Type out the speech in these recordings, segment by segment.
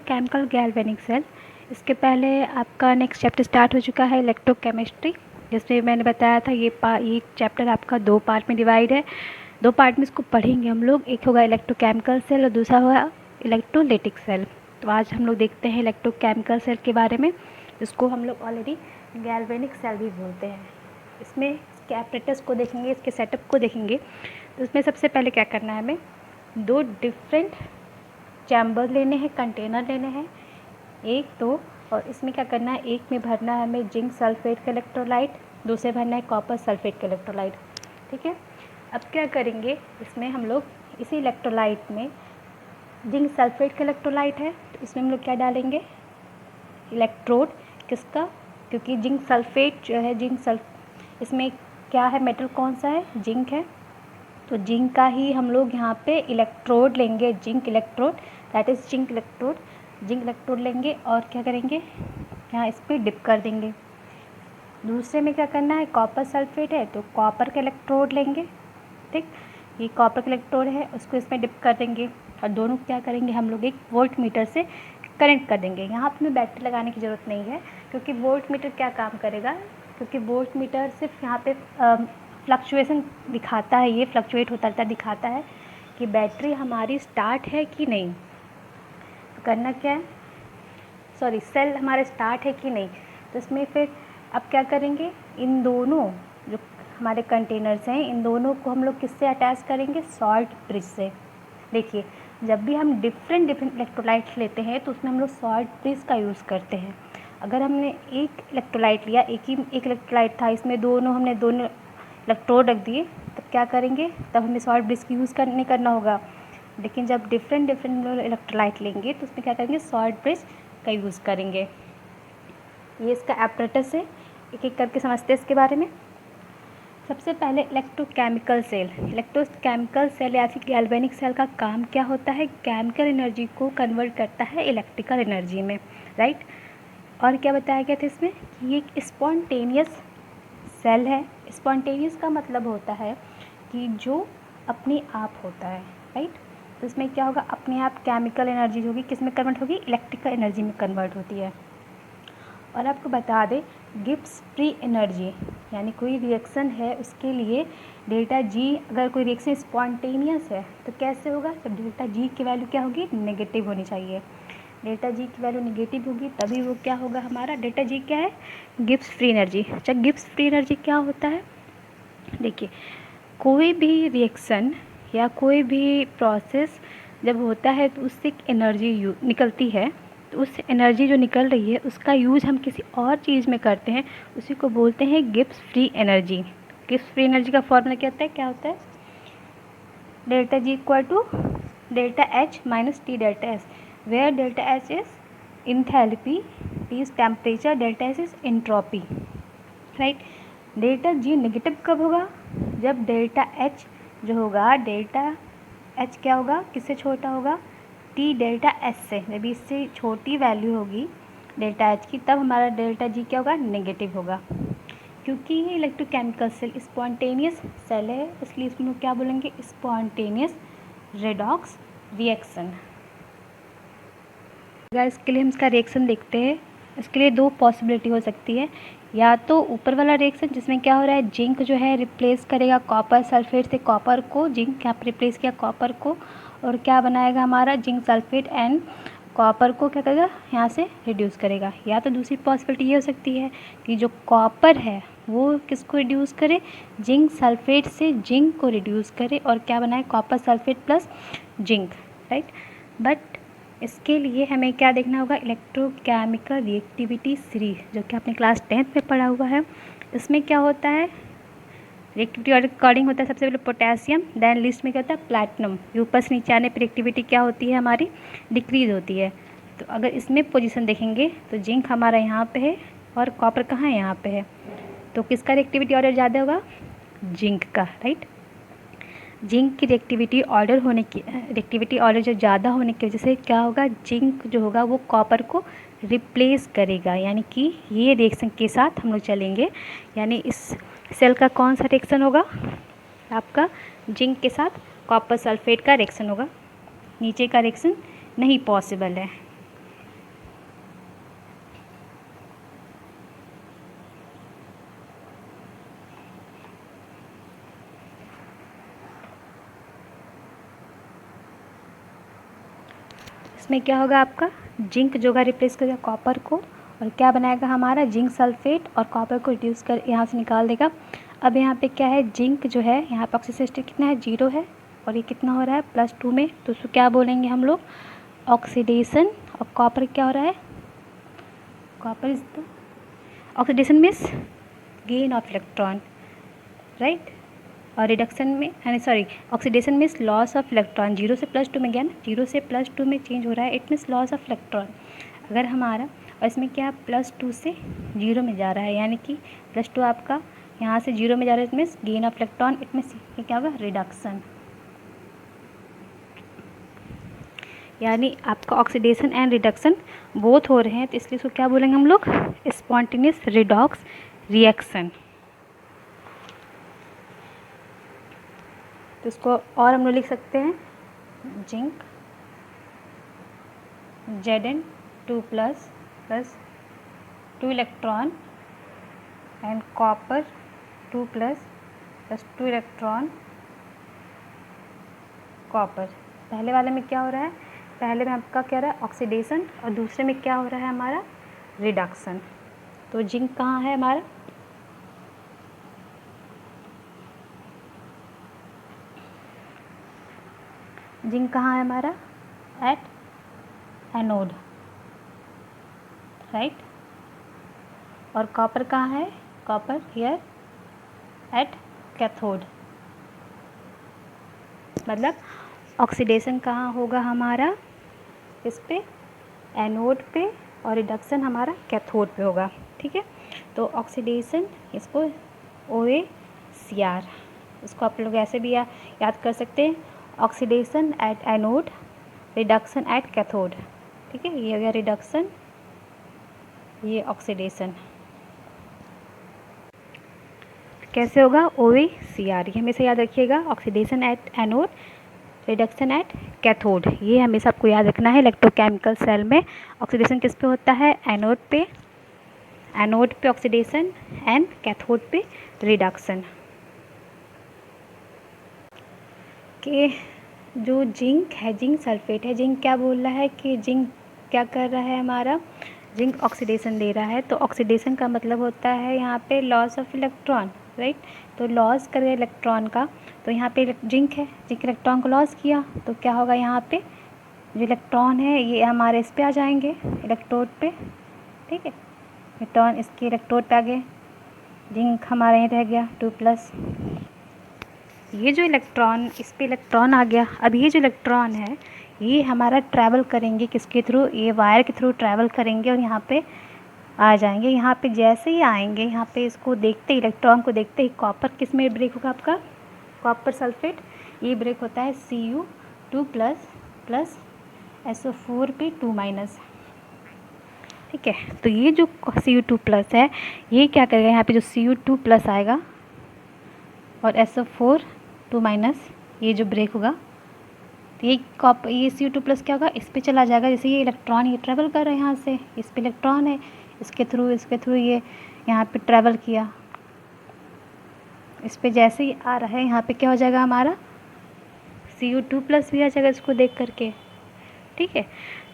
Electrochemical galvanic cell. इसके पहले आपका नेक्स्ट चैप्टर स्टार्ट हो चुका है इलेक्ट्रोकेमिस्ट्री, जिसमें मैंने बताया था ये चैप्टर आपका 2 पार्ट में डिवाइड है। 2 पार्ट में इसको पढ़ेंगे हम लोग, एक होगा इलेक्ट्रोकेमिकल सेल और दूसरा होगा इलेक्ट्रोलिटिक सेल। तो आज हम लोग देखते हैं इलेक्ट्रोकेमिकल सेल के बारे में, जिसको हम लोग ऑलरेडी गैल्वेनिक सेल भी बोलते हैं। इसमें इसके एपरेटस को देखेंगे, इसके सेटअप को देखेंगे। तो इसमें सबसे पहले क्या करना है, हमें 2 डिफरेंट चैम्बर लेने हैं, कंटेनर लेने हैं, 1 2, और इसमें क्या करना है, एक में भरना है हमें जिंक सल्फेट का इलेक्ट्रोलाइट, दूसरे भरना है कॉपर सल्फेट का इलेक्ट्रोलाइट। ठीक है, अब क्या करेंगे, इसमें हम लोग इसी इलेक्ट्रोलाइट में जिंक सल्फेट का इलेक्ट्रोलाइट है, तो इसमें हम लोग क्या डालेंगे, इलेक्ट्रोड किसका, क्योंकि जिंक सल्फेट जो है इसमें क्या है, मेटल कौन सा है, जिंक है, तो जिंक का ही हम लोग यहाँ पे इलेक्ट्रोड लेंगे, zinc electrode, that is zinc electrode लेंगे और क्या करेंगे, यहाँ इस पर डिप कर देंगे। दूसरे में क्या करना है, कॉपर सल्फेट है तो कॉपर का इलेक्ट्रोड लेंगे। ठीक, ये कॉपर का इलेक्ट्रोड है, उसको इसमें डिप कर देंगे और दोनों क्या करेंगे, हम लोग एक वोल्ट मीटर से कनेक्ट कर देंगे। यहाँ पर हमें बैटरी लगाने की ज़रूरत नहीं है, क्योंकि वोल्ट मीटर क्या काम करेगा, क्योंकि वोल्ट मीटर सिर्फ यहाँ पे फ्लक्चुएसन दिखाता है, ये फ्लक्चुएट होता रहता दिखाता है कि बैटरी हमारी स्टार्ट है कि नहीं। तो करना क्या है, सेल हमारे स्टार्ट है कि नहीं। तो इसमें फिर अब क्या करेंगे, इन दोनों जो हमारे कंटेनर्स हैं, इन दोनों को हम लोग किससे अटैच करेंगे, सॉल्ट ब्रिज से। देखिए, जब भी हम डिफरेंट इलेक्ट्रोलाइट्स लेते हैं तो उसमें हम लोग सॉल्ट ब्रिज का यूज़ करते हैं। अगर हमने एक इलेक्ट्रोलाइट लिया, एक इलेक्ट्रोलाइट था, इसमें हमने दोनों इलेक्ट्रोड रख दिए, तब क्या करेंगे, तब हमें सॉल्ट ब्रिज की यूज़ करना होगा। लेकिन जब डिफरेंट इलेक्ट्रोलाइट लेंगे तो उसमें क्या करेंगे, सॉल्ट ब्रिज का यूज़ करेंगे। ये इसका एपरेटस है, एक एक करके समझते हैं इसके बारे में। सबसे पहले इलेक्ट्रोकेमिकल सेल या फिर गैल्वेनिक सेल का काम क्या होता है, केमिकल एनर्जी को कन्वर्ट करता है इलेक्ट्रिकल एनर्जी में, राइट। और क्या बताया गया था इसमें कि ये एक स्पॉन्टेनियस सेल है। स्पॉन्टेनियस का मतलब होता है कि जो अपने आप होता है, राइट। तो इसमें क्या होगा, अपने आप केमिकल एनर्जी होगी, किस में कन्वर्ट होगी, इलेक्ट्रिकल एनर्जी में कन्वर्ट होती है। और आपको बता दें, गिब्स फ्री एनर्जी यानी कोई रिएक्शन है उसके लिए डेल्टा जी, अगर कोई रिएक्शन स्पॉन्टेनियस है तो कैसे होगा, जब डेल्टा जी की वैल्यू क्या होगी, नेगेटिव होनी चाहिए। डेल्टा जी की वैल्यू नेगेटिव होगी तभी वो क्या होगा, हमारा डेल्टा जी क्या है, गिब्स फ्री एनर्जी। अच्छा, गिब्स फ्री एनर्जी क्या होता है, देखिए, कोई भी रिएक्शन या कोई भी प्रोसेस जब होता है तो उससे एक एनर्जी निकलती है, तो उस एनर्जी जो निकल रही है उसका यूज़ हम किसी और चीज़ में करते हैं, उसी को बोलते हैं Gibbs free energy. Gibbs free energy का फॉर्मूला क्या होता है, delta G equal to delta H minus T delta S, where delta H is enthalpy, T is temperature, delta S is entropy, right. Delta G negative कब होगा, जब delta H जो होगा, delta H क्या होगा, किससे छोटा होगा, टी डेल्टा एस से, जब इससे छोटी वैल्यू होगी डेल्टा एच की, तब हमारा डेल्टा जी क्या होगा, नेगेटिव होगा। क्योंकि ये इलेक्ट्रोकेमिकल सेल स्पॉन्टेनियस सेल है, इसलिए इसमें क्या बोलेंगे, स्पॉन्टेनियस रेडॉक्स रिएक्शन। इसके लिए हम इसका रिएक्शन देखते हैं। इसके लिए 2 पॉसिबिलिटी हो सकती है, या तो ऊपर वाला रिएक्शन जिसमें क्या हो रहा है, जिंक जो है रिप्लेस करेगा कॉपर सल्फेट से, कॉपर को जिंक यहाँ पर रिप्लेस किया कॉपर को, और क्या बनाएगा हमारा, जिंक सल्फेट एंड कॉपर को क्या करेगा, यहाँ से रिड्यूस करेगा। या तो दूसरी पॉसिबिलिटी ये हो सकती है कि जो कॉपर है वो किसको रिड्यूस करे, जिंक सल्फेट से जिंक को रिड्यूस करे और क्या बनाए, copper sulphate plus zinc, right. But इसके लिए हमें क्या देखना होगा, इलेक्ट्रोकेमिकल रिएक्टिविटी सीरीज, जो कि आपने क्लास 10th में पढ़ा हुआ है। इसमें क्या होता है, रिएक्टिविटी ऑर्डर अकॉर्डिंग होता है, सबसे पहले पोटेशियम, देन लिस्ट में क्या होता है, प्लैटिनम। ये ऊपर से नीचे आने पर रिएक्टिविटी क्या होती है, हमारी डिक्रीज होती है। तो अगर इसमें पोजीशन देखेंगे तो जिंक हमारा यहाँ पे है और कॉपर कहाँ है, यहाँ पे है, तो किसका रिएक्टिविटी ऑर्डर ज़्यादा होगा, जिंक का, राइट। जिंक की रिएक्टिविटी ऑर्डर जो ज़्यादा होने की वजह से क्या होगा, जिंक जो होगा वो कॉपर को रिप्लेस करेगा, यानी कि ये रिएक्शन के साथ हम लोग चलेंगे। यानी इस सेल का कौन सा रिएक्शन होगा, आपका जिंक के साथ कॉपर सल्फेट का रिएक्शन होगा। नीचे का रिएक्शन नहीं पॉसिबल है। इसमें क्या होगा आपका जिंक जो होगा रिप्लेस करेगा कॉपर को, और क्या बनाएगा हमारा जिंक सल्फेट, और कॉपर को रिड्यूस कर यहाँ से निकाल देगा। अब यहाँ पे क्या है जिंक जो है यहाँ पे ऑक्सीडेशन स्टेट कितना है 0 है, और ये कितना हो रहा है +2 में, तो उसको क्या बोलेंगे हम लोग ऑक्सीडेशन। और कॉपर क्या हो रहा है copper is the oxidation means gain of electron, right. और रिडक्शन में sorry oxidation means loss of electron, 0 से +2 में गया ना, 0 से +2 में चेंज हो रहा है, it means loss of electron. अगर हमारा और इसमें क्या +2 से 0 में जा रहा है, यानी कि +2 आपका यहाँ से 0 में जा रहा है, it means gain of electron, it means ये क्या होगा रिडक्शन, यानी आपका ऑक्सीडेशन एंड रिडक्शन बोथ हो रहे हैं, तो इसलिए इसको क्या बोलेंगे हम लोग स्पॉन्टेनियस रिडॉक्स रिएक्शन। तो इसको और हम लोग लिख सकते हैं zinc Zn2+ + 2 electron and copper 2+ + 2 electron copper. पहले वाले में क्या हो रहा है, पहले में आपका क्या रहा है ऑक्सीडेशन, और दूसरे में क्या हो रहा है हमारा रिडक्शन। तो जिंक कहाँ है हमारा जिंक कहाँ है हमारा एट एनोड, राइट। और कॉपर कहाँ है कॉपर हियर एट कैथोड, मतलब ऑक्सीडेशन कहाँ होगा हमारा इस पे एनोड पे, और रिडक्शन हमारा कैथोड पे होगा, ठीक है। तो ऑक्सीडेशन इसको OACR, इसको आप लोग ऐसे भी याद कर सकते हैं oxidation at anode reduction at cathode, ठीक है। ये हो गया रिडक्शन, ये ऑक्सीडेशन कैसे होगा OACR, ये हमेशा याद रखिएगा oxidation at anode reduction at cathode, ये हमेशा आपको याद रखना है। इलेक्ट्रोकेमिकल सेल में ऑक्सीडेशन किस पे होता है एनोड पे ऑक्सीडेशन एंड कैथोड पे रिडक्शन। के जो जिंक है जिंक सल्फेट है, जिंक क्या बोल रहा है कि जिंक क्या कर रहा है हमारा जिंक ऑक्सीडेशन दे रहा है, तो ऑक्सीडेशन का मतलब होता है यहाँ पे लॉस ऑफ इलेक्ट्रॉन, राइट। तो लॉस करे इलेक्ट्रॉन का, तो यहाँ पे जिंक है, जिंक इलेक्ट्रॉन को लॉस किया, तो क्या होगा यहाँ पे जो इलेक्ट्रॉन है ये हमारे इस पे आ जाएंगे इलेक्ट्रोड पे, ठीक है। इलेक्ट्रॉन इसके इलेक्ट्रोड पे आ गए, जिंक हमारा यहीं रह गया 2+, ये जो इलेक्ट्रॉन इस पे इलेक्ट्रॉन आ गया। अब ये जो इलेक्ट्रॉन है ये हमारा ट्रैवल करेंगे किसके थ्रू, ये वायर के थ्रू ट्रैवल करेंगे और यहाँ पे आ जाएंगे। यहाँ पे जैसे ही आएंगे यहाँ पे इसको देखते ही इलेक्ट्रॉन को देखते ही कॉपर किस में ब्रेक होगा आपका कॉपर सल्फेट, ये ब्रेक होता है Cu2+ SO4P2-, ठीक है। तो ये जो Cu2+ है ये क्या करेगा, यहाँ पे जो Cu2+ आएगा और SO4 ये जो ब्रेक होगा, तो ये Cu2+ क्या होगा इस पे चला जाएगा। जैसे ये इलेक्ट्रॉन ये ट्रैवल कर रहा है, यहाँ से इस पे इलेक्ट्रॉन है, इसके थ्रू ये यहाँ पे ट्रैवल किया, इस पे जैसे ही आ रहा है यहाँ पे क्या हो जाएगा हमारा Cu2+ भी आ जाएगा इसको देख करके, ठीक है।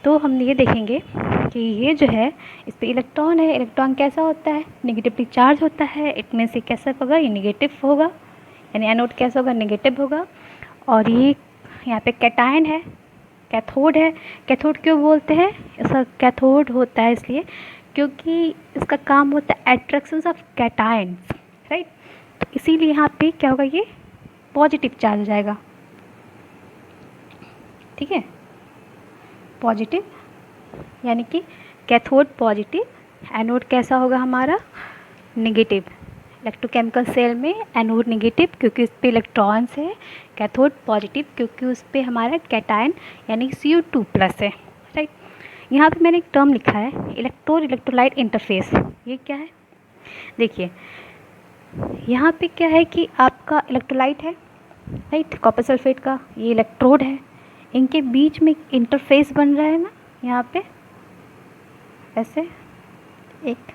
तो हम ये देखेंगे कि ये जो है इस पे इलेक्ट्रॉन है, इलेक्ट्रॉन कैसा होता है नेगेटिवली चार्ज होता है, इट में से कैसा होगा ये नेगेटिव होगा, यानी एनोड कैसा होगा नेगेटिव होगा। और ये यहाँ पे कैटायन है, कैथोड है। कैथोड क्यों बोलते हैं, इसका कैथोड होता है इसलिए क्योंकि इसका काम होता है एट्रैक्शन ऑफ कैटायन्स, राइट। तो इसीलिए यहाँ पे क्या होगा ये पॉजिटिव चार्ज हो जाएगा, ठीक है, पॉजिटिव, यानी कि कैथोड पॉजिटिव, एनोड कैसा होगा हमारा नेगेटिव। इलेक्ट्रोकेमिकल सेल में एनोड नेगेटिव क्योंकि उस पर इलेक्ट्रॉन्स है, कैथोड पॉजिटिव क्योंकि उस पर हमारा कैटायन यानी Cu2+ है, राइट। यहाँ पे मैंने एक टर्म लिखा है इलेक्ट्रोलाइट इंटरफेस। ये क्या है देखिए, यहाँ पे क्या है कि आपका इलेक्ट्रोलाइट है, राइट, कॉपर सल्फेट का, ये इलेक्ट्रोड है, इनके बीच में इंटरफेस बन रहा है ना, यहाँ पे ऐसे एक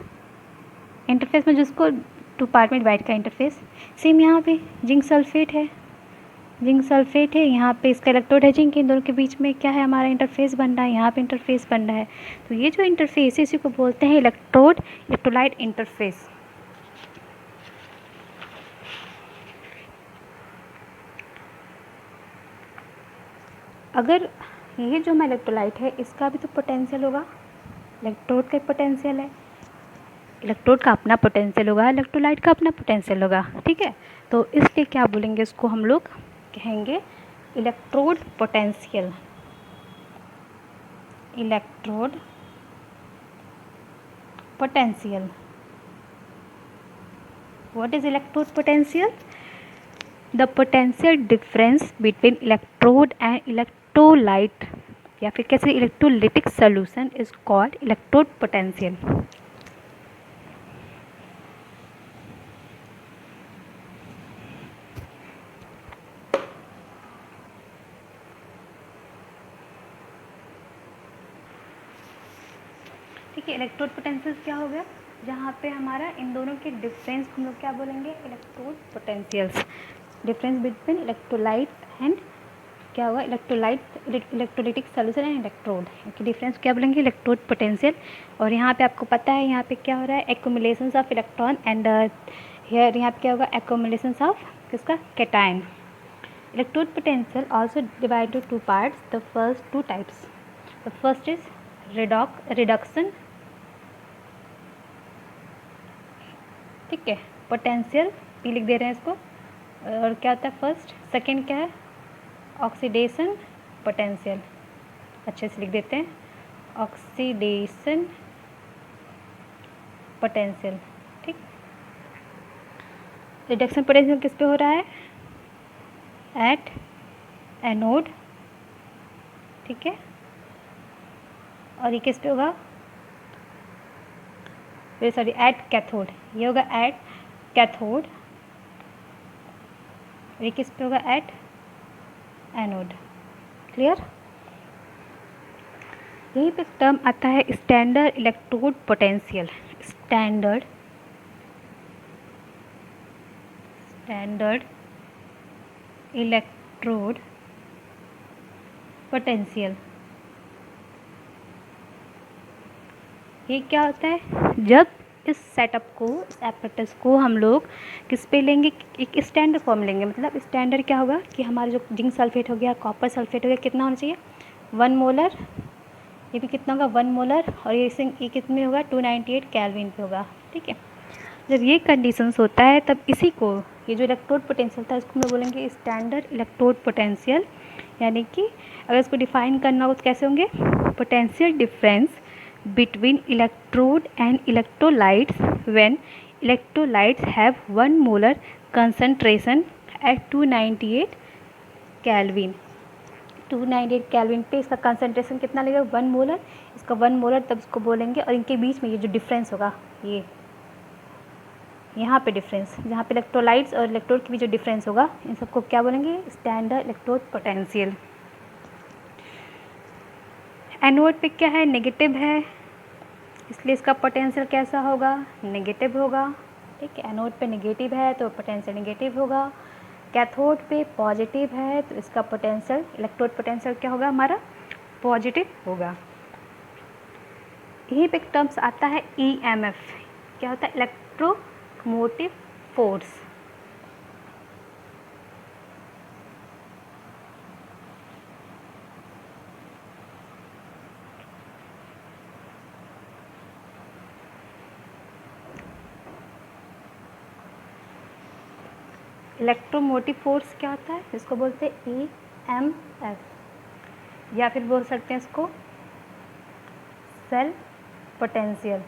इंटरफेस में जिसको 2 पार्ट में डिवाइड का इंटरफेस। सेम यहाँ पे जिंक सल्फेट है, जिंक सल्फेट है, यहाँ पे इसका इलेक्ट्रोड है जिंक, इन दोनों के बीच में क्या है हमारा इंटरफेस बन रहा है, यहाँ पे इंटरफेस बन रहा है। तो ये जो इंटरफेस है इसी को बोलते हैं इलेक्ट्रोड इलेक्ट्रोलाइट इंटरफेस। अगर ये जो हमारा इलेक्ट्रोलाइट है इसका भी तो पोटेंशियल होगा, इलेक्ट्रोड का पोटेंशियल है, इलेक्ट्रोड का अपना पोटेंशियल होगा, इलेक्ट्रोलाइट का अपना पोटेंशियल होगा, ठीक है। तो इसलिए क्या बोलेंगे, इसको हम लोग कहेंगे electrode potential, electrode potential. What is electrode potential? The potential difference between electrode and electrolyte या फिर कैसे electrolytic solution is called electrode potential. ठीक है, इलेक्ट्रोड पोटेंशियल क्या हो गया, जहाँ पे हमारा इन दोनों के डिफरेंस हम लोग क्या बोलेंगे, electrode potentials. Difference between electrolyte and क्या होगा, electrolyte electrolytic solution and electrode की डिफरेंस क्या बोलेंगे, इलेक्ट्रोड पोटेंशियल। और यहाँ पे आपको पता है यहाँ पे क्या हो रहा है, एक्यूमुलेशंस ऑफ इलेक्ट्रॉन एंड हियर यहाँ पे क्या होगा, एक्यूमुलेशंस ऑफ किसका, cation. Electrode potential also divide two two parts, the first two types, the first is reduction, ठीक है, पोटेंशियल पी लिख दे रहे हैं इसको, और क्या होता है फर्स्ट, सेकंड क्या है, ऑक्सीडेशन पोटेंशियल, अच्छे से लिख देते हैं, ऑक्सीडेशन पोटेंशियल, ठीक। रिडक्शन पोटेंशियल किस पे हो रहा है, एट एनोड, ठीक है, और ये किस पे होगा, सॉरी एट कैथोड, ये होगा एट कैथोड, ये किस पे होगा, एट एनोड। क्लियर। यहीं पे टर्म आता है standard electrode potential, standard electrode potential. ये क्या होता है, जब इस सेटअप को, इस एपरेटस को हम लोग किस पे लेंगे, एक स्टैंडर्ड फॉर्म लेंगे। मतलब स्टैंडर्ड क्या होगा कि हमारा जो जिंक सल्फेट हो गया, कॉपर सल्फेट हो गया, कितना होना चाहिए, 1 मोलर, ये भी कितना होगा 1 मोलर, और ये कितने होगा 298 केल्विन पे होगा, ठीक है। जब ये कंडीशंस होता है तब इसी को, ये जो इलेक्ट्रोड पोटेंशियल था इसको हम लोग बोलेंगे स्टैंडर्ड इलेक्ट्रोड पोटेंशियल। यानी कि अगर इसको डिफाइन करना हो तो कैसे होंगे, potential difference between electrode and electrolytes when electrolytes have 1 molar concentration at 298 Kelvin। 298 kelvin पे इसका कंसनट्रेशन कितना लगेगा, 1 मोलर, इसका 1 मोलर, तब इसको बोलेंगे। और इनके बीच में ये जो डिफरेंस होगा, ये यहाँ पे डिफरेंस, जहाँ पे इलेक्ट्रोलाइट्स और इलेक्ट्रोड के बीच जो डिफरेंस होगा, इन सबको क्या बोलेंगे, स्टैंडर्ड इलेक्ट्रोड पोटेंशियल। एनोड पे क्या है, नेगेटिव है, इसलिए इसका पोटेंशियल कैसा होगा, नेगेटिव होगा, ठीक है। एनोड पे नेगेटिव है तो पोटेंशियल नेगेटिव होगा। कैथोड पे पॉजिटिव है तो इसका पोटेंशियल, इलेक्ट्रोड पोटेंशियल क्या होगा हमारा, पॉजिटिव होगा। यहीं पे एक टर्म्स आता है EMF, क्या होता है, इलेक्ट्रोमोटिव फोर्स। इलेक्ट्रोमोटिव फोर्स क्या होता है, इसको बोलते हैं EMF, या फिर बोल सकते हैं इसको सेल पोटेंशियल।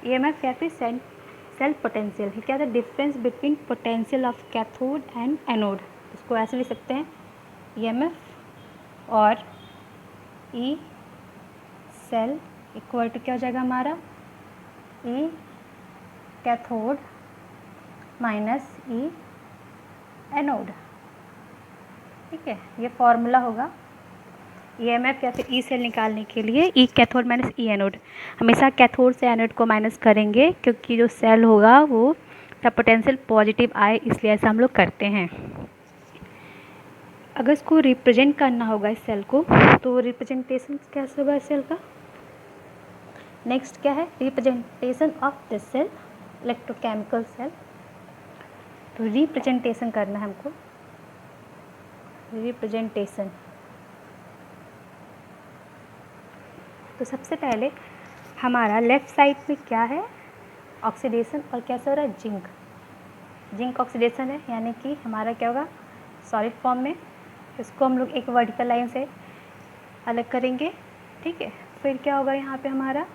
EMF या फिर सेल पोटेंशियल, क्या होता है, difference between potential of cathode and anode. इसको ऐसे लिख सकते हैं, EMF और E सेल इक्वल टू क्या हो जाएगा हमारा, E cathode minus E anode, ठीक है। ये फॉर्मूला होगा EMF या फिर E सेल निकालने के लिए, E cathode minus E anode. हमेशा कैथोड से एनोड को माइनस करेंगे क्योंकि जो सेल होगा वो इसका पोटेंशियल पॉजिटिव आए, इसलिए ऐसा हम लोग करते हैं। अगर इसको रिप्रेजेंट करना होगा इस सेल को, तो रिप्रेजेंटेशन कैसे होगा इस सेल का? नेक्स्ट क्या है? Representation of this cell, electrochemical cell. तो रिप्रेजेंटेशन करना है हमको, रिप्रेजेंटेशन। तो सबसे पहले हमारा लेफ्ट साइड में क्या है? ऑक्सीडेशन, और कैसे हो रहा है? जिंक, जिंक ऑक्सीडेशन है, यानी कि हमारा क्या होगा? सॉलिड फॉर्म में। इसको हम लोग एक वर्टिकल लाइन से अलग करेंगे, ठीक है। फिर क्या होगा यहाँ पे हमारा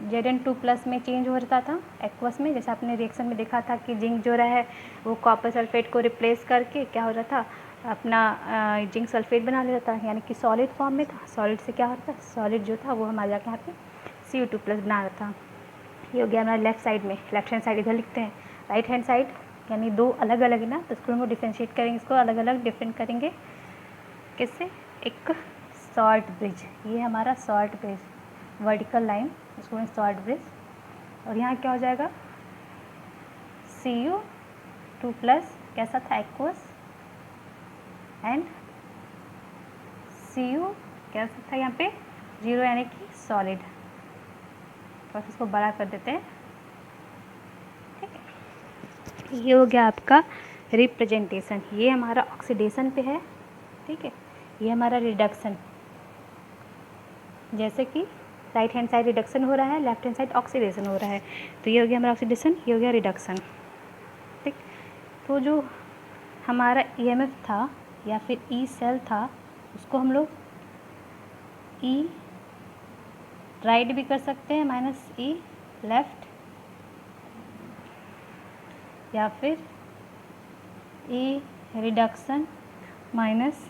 Zn2+ में चेंज हो रहा था एक्वस में, जैसे आपने रिएक्शन में देखा था कि जिंक जो रहा है वो कॉपर सल्फेट को रिप्लेस करके क्या हो रहा था, अपना जिंक सल्फेट बना ले रहा था, यानी कि सॉलिड फॉर्म में था। सॉलिड से क्या होता है? सॉलिड जो था वो हमारे जाके यहाँ पे Cu2+ बना रहा था। ये हो गया हमारा लेफ्ट साइड में। लेफ्ट हैंड साइड इधर लिखते हैं, राइट हैंड साइड यानी दो अलग अलग है ना, तो इसको हम डिफ्रेंशिएट करेंगे, इसको अलग अलग डिफरेंट करेंगे। किससे? एक शॉर्ट ब्रिज, ये हमारा शॉर्ट ब्रिज, वर्टिकल लाइन, इसको शॉर्ट ब्रिज। और यहाँ क्या हो जाएगा? Cu2+ कैसा था? एक्वस, एंड Cu कैसा था यहाँ पे? 0, यानी कि सॉलिड। बस इसको बड़ा कर देते हैं, ठीक है। ये हो गया आपका रिप्रेजेंटेशन। ये हमारा ऑक्सीडेशन पे है, ठीक है। ये हमारा रिडक्शन, जैसे कि राइट हैंड साइड रिडक्शन हो रहा है, लेफ्ट हैंड साइड ऑक्सीडेशन हो रहा है। तो ये हो गया हमारा ऑक्सीडेशन, ये हो गया रिडक्शन, ठीक। तो जो हमारा EMF था या फिर ई सेल था, उसको हम लोग ई राइट भी कर सकते हैं, माइनस ई लेफ्ट, या फिर ई रिडक्शन माइनस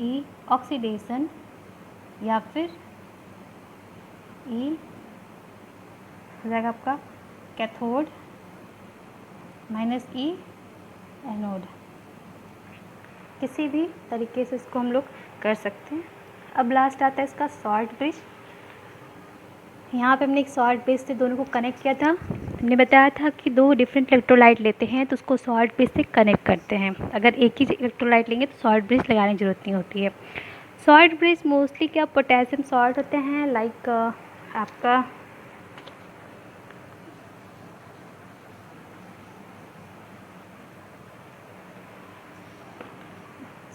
ई ऑक्सीडेशन, या फिर ई हो जाएगा आपका कैथोड माइनस ई एनोड। किसी भी तरीके से इसको हम लोग कर सकते हैं। अब लास्ट आता है इसका शॉर्ट ब्रिज। यहाँ पे हमने एक शॉर्ट ब्रिज से दोनों को कनेक्ट किया था। हमने बताया था कि दो डिफरेंट इलेक्ट्रोलाइट लेते हैं तो उसको शॉर्ट ब्रिज से कनेक्ट करते हैं। अगर एक ही इलेक्ट्रोलाइट लेंगे तो शॉर्ट ब्रिज लगाने की ज़रूरत नहीं होती है। शॉर्ट ब्रिज मोस्टली क्या पोटेशियम सॉल्ट होते हैं, लाइक आपका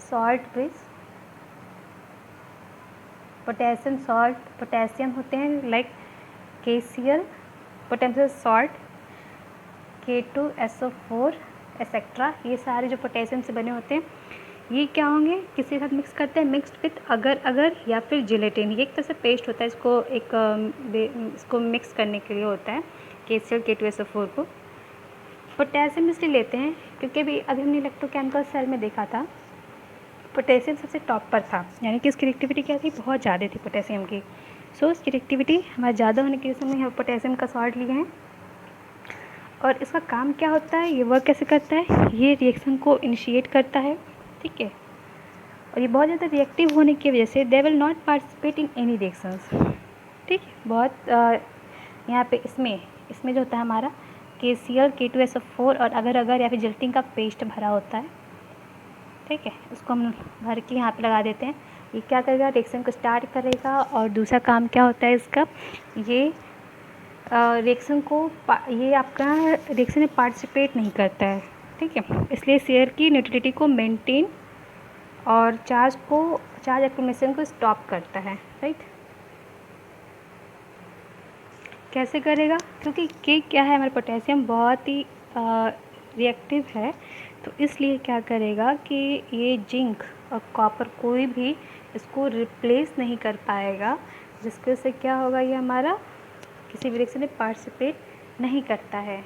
salt bridge, potassium salt, potassium होते हैं like KCl, potassium salt, K2SO4 etcetera. ये सारे जो पोटेशियम से बने होते हैं, ये क्या होंगे? किसी के साथ मिक्स करते हैं, मिक्स्ड विथ अगर या फिर जिलेटिन। ये एक तरह से पेस्ट होता है, इसको इसको मिक्स करने के लिए होता है KCl K2SO4 को। पोटेशियम इसलिए लेते हैं क्योंकि अभी हमने इलेक्ट्रोकेमिकल सेल में देखा था पोटेशियम सबसे टॉप पर था, यानी कि इसकी रिएक्टिविटी क्या थी? बहुत ज़्यादा थी पोटेशियम की। सो इसकी रिएक्टिविटी हमारा ज़्यादा होने की वजह से हम यहाँ पोटेशियम का सॉल्ट लिए हैं। और इसका काम क्या होता है? ये वर्क कैसे करता है? ये रिएक्शन को इनिशिएट करता है, ठीक है। और ये बहुत ज़्यादा रिएक्टिव होने की वजह से they will not participate in any reactions, ठीक है। बहुत यहाँ पे इसमें जो होता है हमारा KCl K2SO4 और अगर या फिर जिलेटिन का पेस्ट भरा होता है, ठीक है। उसको हम भर के यहाँ पे लगा देते हैं। ये क्या करेगा? रिएक्शन को स्टार्ट करेगा। और दूसरा काम क्या होता है इसका? ये रिएक्शन को ये आपका रिएक्शन में पार्टिसिपेट नहीं करता है, ठीक है। इसलिए शेयर की न्यूट्रलिटी को मेंटेन और चार्ज एक्यूमुलेशन को स्टॉप करता है, राइट। कैसे करेगा? क्योंकि के क्या है, हमारा पोटेशियम बहुत ही रिएक्टिव है, तो इसलिए क्या करेगा कि ये जिंक और कॉपर कोई भी इसको रिप्लेस नहीं कर पाएगा, जिसके से क्या होगा? ये हमारा किसी भी रिएक्शन में पार्टिसिपेट नहीं करता है।